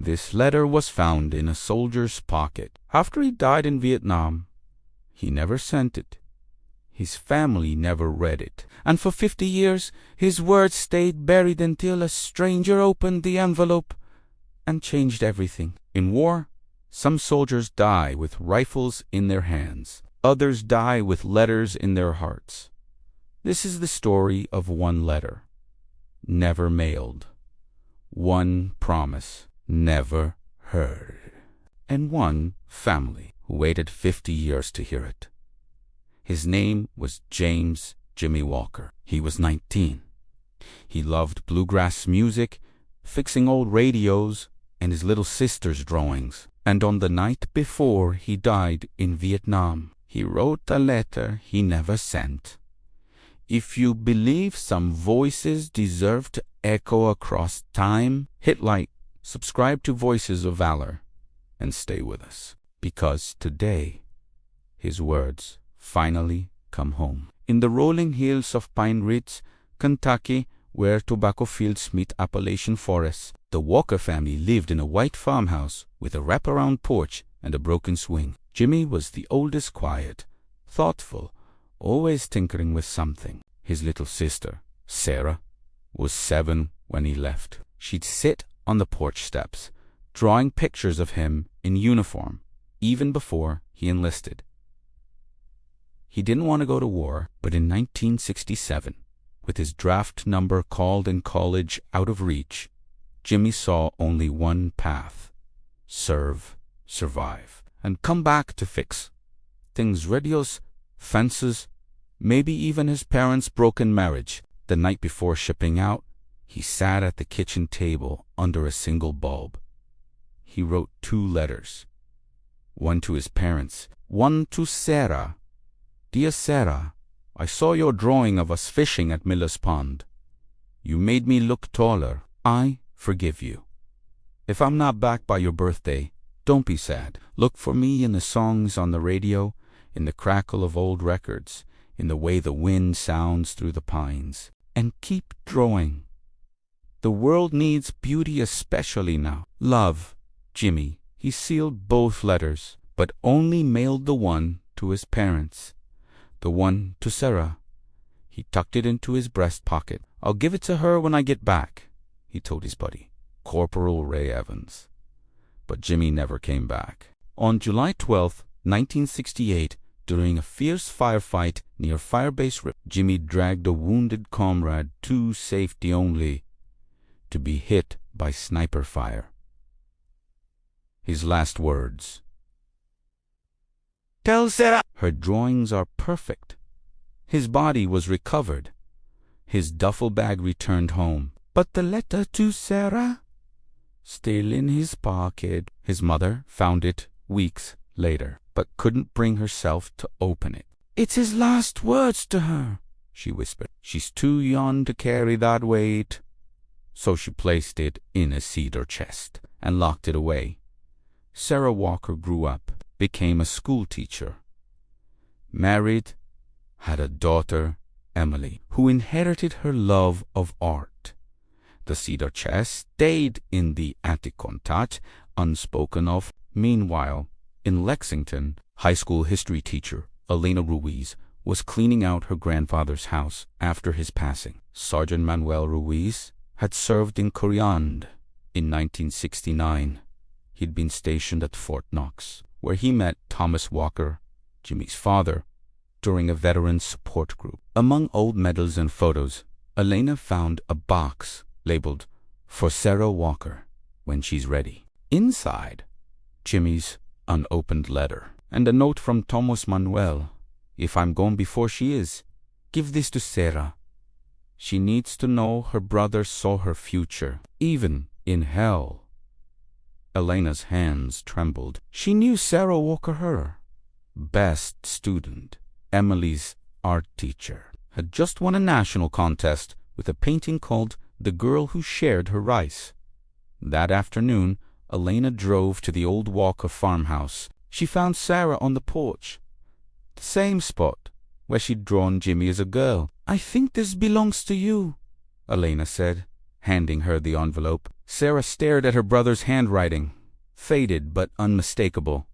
This letter was found in a soldier's pocket. After he died in Vietnam, he never sent it. His family never read it. And for 50 years, his words stayed buried until a stranger opened the envelope and changed everything. In war, some soldiers die with rifles in their hands. Others die with letters in their hearts. This is the story of one letter, never mailed. One promise, never heard. And one family who waited 50 years to hear it. His name was James Jimmy Walker. He was 19. He loved bluegrass music, fixing old radios, and his little sister's drawings. And on the night before he died in Vietnam, he wrote a letter he never sent. If you believe some voices deserve to echo across time, hit like, subscribe to Voices of Valor, and stay with us. Because today, his words finally come home. In the rolling hills of Pine Ridge, Kentucky, where tobacco fields meet Appalachian forests, the Walker family lived in a white farmhouse with a wraparound porch and a broken swing. Jimmy was the oldest, quiet, thoughtful, always tinkering with something. His little sister, Sarah, was 7 when he left. She'd sit on the porch steps, drawing pictures of him in uniform, even before he enlisted. He didn't want to go to war, but in 1967, with his draft number called in college out of reach, Jimmy saw only one path: serve, survive, and come back to fix things: radios, fences, maybe even his parents' broken marriage. The night before shipping out, he sat at the kitchen table under a single bulb. He wrote 2 letters, one to his parents, one to Sarah. Dear Sarah, I saw your drawing of us fishing at Miller's Pond. You made me look taller. I forgive you. If I'm not back by your birthday, don't be sad. Look for me in the songs on the radio, in the crackle of old records, in the way the wind sounds through the pines. And keep drawing. The world needs beauty especially now. Love, Jimmy. He sealed both letters, but only mailed the one to his parents. The one to Sarah, he tucked it into his breast pocket. I'll give it to her when I get back, he told his buddy, Corporal Ray Evans. But Jimmy never came back. On July 12, 1968, during a fierce firefight near Firebase Ripcord, Jimmy dragged a wounded comrade to safety only to be hit by sniper fire. His last words: "Tell Sarah her drawings are perfect." His body was recovered. His duffel bag returned home. But the letter to Sarah? Still in his pocket. His mother found it weeks later, but couldn't bring herself to open it. "It's his last words to her," she whispered. "She's too young to carry that weight." So she placed it in a cedar chest and locked it away. Sarah Walker grew up, became a school teacher, married, had a daughter, Emily, who inherited her love of art. The cedar chest stayed in the attic untouched, unspoken of. Meanwhile, in Lexington, high school history teacher Elena Ruiz was cleaning out her grandfather's house after his passing. Sergeant Manuel Ruiz had served in Coryand in 1969. He'd been stationed at Fort Knox, where he met Thomas Walker, Jimmy's father, during a veterans support group. Among old medals and photos, Elena found a box labeled "For Sarah Walker, when she's ready." Inside, Jimmy's unopened letter, and a note from Thomas Manuel: "If I'm gone before she is, give this to Sarah. She needs to know her brother saw her future, even in hell." Elena's hands trembled. She knew Sarah Walker, her best student, Emily's art teacher, had just won a national contest with a painting called "The Girl Who Shared Her Rice." That afternoon, Elena drove to the old Walker farmhouse. She found Sarah on the porch, the same spot where she'd drawn Jimmy as a girl. "I think this belongs to you," Elena said, handing her the envelope. Sarah stared at her brother's handwriting, faded but unmistakable.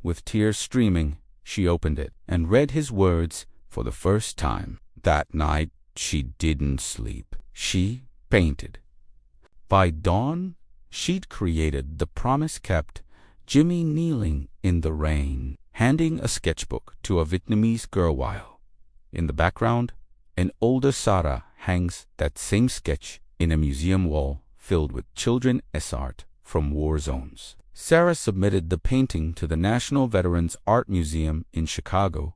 With tears streaming, she opened it and read his words for the first time. That night, she didn't sleep. She painted. By dawn, she'd created the promise kept, Jimmy kneeling in the rain, handing a sketchbook to a Vietnamese girl while, in the background, an older Sarah hangs that same sketch in a museum wall filled with children's art from war zones. Sarah submitted the painting to the National Veterans Art Museum in Chicago.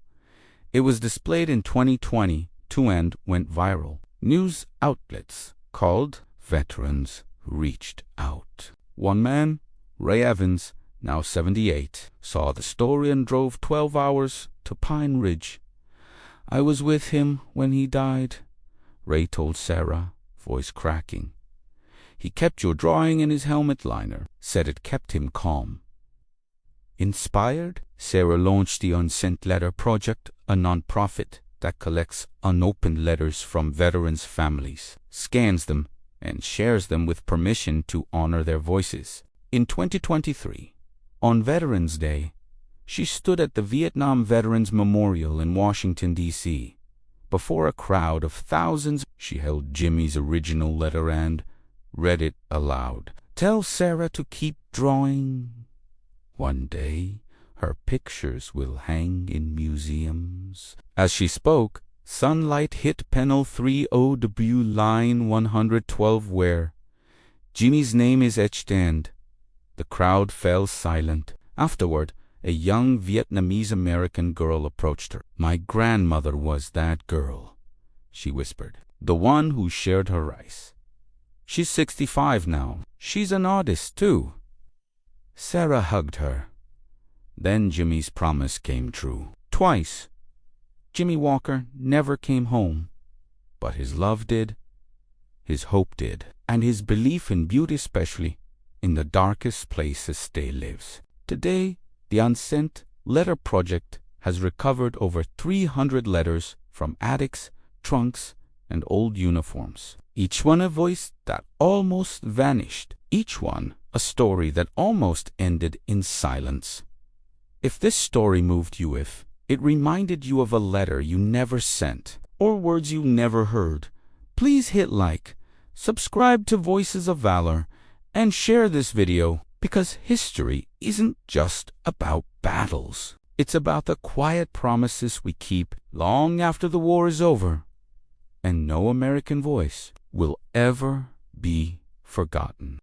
It was displayed in 2020 and went viral. News outlets called veterans reached out. One man, Ray Evans, now 78, saw the story and drove 12 hours to Pine Ridge. "I was with him when he died," Ray told Sarah, voice cracking. "He kept your drawing in his helmet liner, said it kept him calm." Inspired, Sarah launched the Unsent Letter Project, a nonprofit that collects unopened letters from veterans' families, scans them, and shares them with permission to honor their voices. In 2023, on Veterans Day, she stood at the Vietnam Veterans Memorial in Washington, D.C. Before a crowd of thousands, she held Jimmy's original letter and read it aloud. "Tell Sarah to keep drawing. One day, her pictures will hang in museums." As she spoke, sunlight hit panel 30W line 112 where Jimmy's name is etched and the crowd fell silent. Afterward, a young Vietnamese-American girl approached her. "My grandmother was that girl," she whispered, "the one who shared her rice. She's 65 now. She's an artist, too." Sarah hugged her. Then Jimmy's promise came true. Twice, Jimmy Walker never came home, but his love did, his hope did, and his belief in beauty, especially in the darkest places, still lives. Today, the Unsent Letter Project has recovered over 300 letters from attics, trunks, and old uniforms. Each one a voice that almost vanished. Each one a story that almost ended in silence. If this story moved you, if it reminded you of a letter you never sent, or words you never heard, please hit like, subscribe to Voices of Valor, and share this video, because history isn't just about battles. It's about the quiet promises we keep long after the war is over, and no American voice will ever be forgotten.